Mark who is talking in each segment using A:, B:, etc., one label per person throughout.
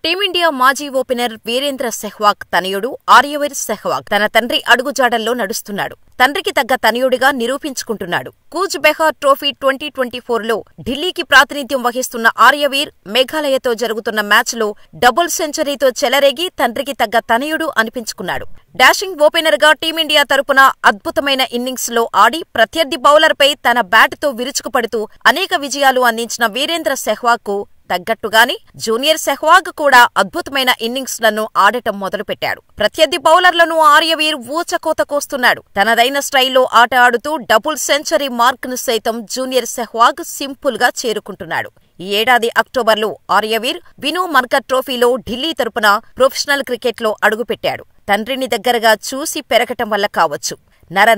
A: Team India మాజీ opener Virendra Sehwag తనయుడు ఆర్యవీర్ సెహ్వాగ్ తన తండ్రి అడుగుజాడల్లో నడుస్తున్నాడు. తండ్రికి తగ్గ తనయుడిగా నిరూపించుకుంటున్నాడు. కూచ్ బెహార్ ట్రోఫీ 2024లో ఢిల్లీకి ప్రాతినిధ్యం వహిస్తున్న ఆర్యవీర్ మేఘాలయతో జరుగుతున్న మ్యాచ్లో డబుల్ సెంచరీతో చెలరేగి తండ్రికి తగ్గ తనయుడు అనిపించుకున్నాడు. డాషింగ్ ఓపెనర్గా టీమిండియా తరపున అద్భుతమైన ఇన్నింగ్స్లో ఆడి ప్రత్యర్థి బౌలర్పై తన బ్యాట్తో విరుచుకుపడుతూ అనేక విజయాలు అందించిన వీరేంద్ర సెహ్వాగ్కు తగ్గట్టుగానే జూనియర్ సెహ్వాగ్ కూడా అద్భుతమైన ఇన్నింగ్స్లను ఆడటం మొదలుపెట్టాడు. ప్రత్యర్థి బౌలర్లను ఆర్యవీర్ ఊచకోత కోస్తున్నాడు. తనదైన స్టైల్లో ఆట ఆడుతూ డబుల్ సెంచరీ మార్క్ను సైతం జూనియర్ సెహ్వాగ్ సింపుల్ గా చేరుకుంటున్నాడు. ఈ ఏడాది అక్టోబర్లో ఆర్యవీర్ వినూ మన్కర్ ట్రోఫీలో ఢిల్లీ తరపున ప్రొఫెషనల్ క్రికెట్లో అడుగుపెట్టాడు. తండ్రిని దగ్గరగా చూసి పెరగటం వల్ల కావచ్చు,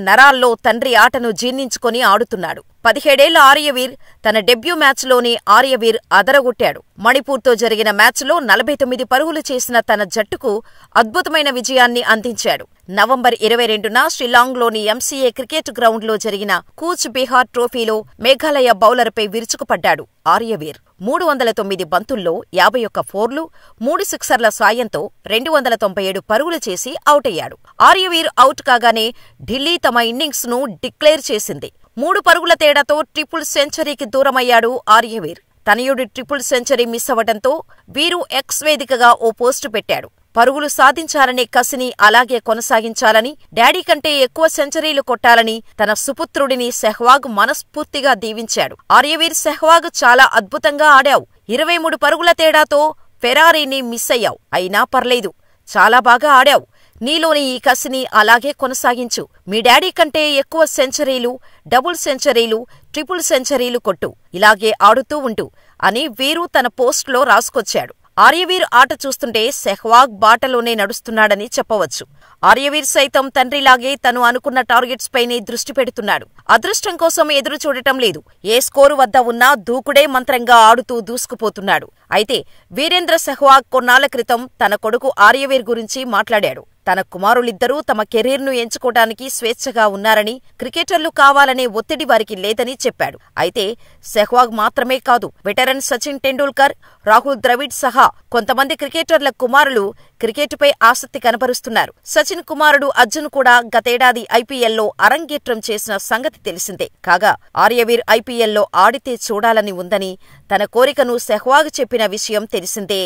A: నరాల్లో తండ్రి ఆటను జీర్ణించుకొని ఆడుతున్నాడు. 17 ఏళ్ల ఆర్యవీర్ తన డెబ్యూ మ్యాచ్లోనే ఆర్యవీర్ అదరగొట్టాడు. మణిపూర్తో జరిగిన మ్యాచ్లో 49 పరుగులు చేసిన తన జట్టుకు అద్భుతమైన విజయాన్ని అందించాడు. నవంబర్ 22న షిల్లాంగ్లోని ఎంసీఏ క్రికెట్ గ్రౌండ్లో జరిగిన కూచ్ బెహార్ ట్రోఫీలో మేఘాలయ బౌలర్పై విరుచుకుపడ్డాడు ఆర్యవీర్. 309 బంతుల్లో 51 ఫోర్లు, 3 సిక్సర్ల సాయంతో 297 పరుగులు చేసి అవుటయ్యాడు. ఆర్యవీర్ అవుట్ కాగానే ఢిల్లీ తమ ఇన్నింగ్స్ను డిక్లేర్ చేసింది. 3 పరుగుల తేడాతో ట్రిపుల్ సెంచరీకి దూరమయ్యాడు ఆర్యవీర్. తనయుడి ట్రిపుల్ సెంచరీ మిస్ అవడంతో వీరు ఎక్స్ వేదికగా ఓ పోస్టు పెట్టాడు. పరుగులు సాధించాలనే కసిని అలాగే కొనసాగించాలని, డాడీ కంటే ఎక్కువ సెంచరీలు కొట్టాలని తన సుపుత్రుడిని సెహ్వాగ్ మనస్ఫూర్తిగా దీవించాడు. ఆర్యవీర్ సెహ్వాగ్ చాలా అద్భుతంగా ఆడావు. 23 పరుగుల తేడాతో ఫెరారీని మిస్ అయ్యావు. అయినా పర్లేదు, చాలా బాగా ఆడావు. నీలోని ఈ కసిని అలాగే కొనసాగించు. మీ డాడీ కంటే ఎక్కువ సెంచరీలు, డబుల్ సెంచరీలు, ట్రిపుల్ సెంచరీలు కొట్టు. ఇలాగే ఆడుతూ ఉంటూ అని వీరు తన పోస్ట్లో రాసుకొచ్చాడు. ఆర్యవీర్ ఆట చూస్తుంటే సెహ్వాగ్ బాటలోనే నడుస్తున్నాడని చెప్పవచ్చు. ఆర్యవీర్ సైతం తండ్రిలాగే తను అనుకున్న టార్గెట్స్ పైనే దృష్టి పెడుతున్నాడు. అదృష్టం కోసం ఎదురు చూడటం లేదు. ఏ స్కోరు వద్ద ఉన్నా దూకుడే మంత్రంగా ఆడుతూ దూసుకుపోతున్నాడు. అయితే వీరేంద్ర సెహ్వాగ్ కొన్నాళ్ల క్రితం తన కొడుకు ఆర్యవీర్ గురించి మాట్లాడాడు. తన కుమారులిద్దరూ తమ కెరీర్ను ఎంచుకోవడానికి స్వేచ్ఛగా ఉన్నారని, క్రికెటర్లు కావాలనే ఒత్తిడి వారికి లేదని చెప్పాడు. అయితే సెహ్వాగ్ మాత్రమే కాదు, వెటరన్ సచిన్ టెండూల్కర్, రాహుల్ ద్రవిడ్ సహా కొంతమంది క్రికెటర్ల కుమారులు క్రికెట్పై ఆసక్తి కనబరుస్తున్నారు. సచిన్ కుమారుడు అర్జున్ కూడా గతేడాది ఐపీఎల్లో అరంగేట్రం చేసిన సంగతి తెలిసిందే. కాగా ఆర్యవీర్ ఐపీఎల్లో ఆడితే చూడాలని ఉందని తన కోరికను సెహ్వాగ్ చెప్పిన విషయం తెలిసిందే.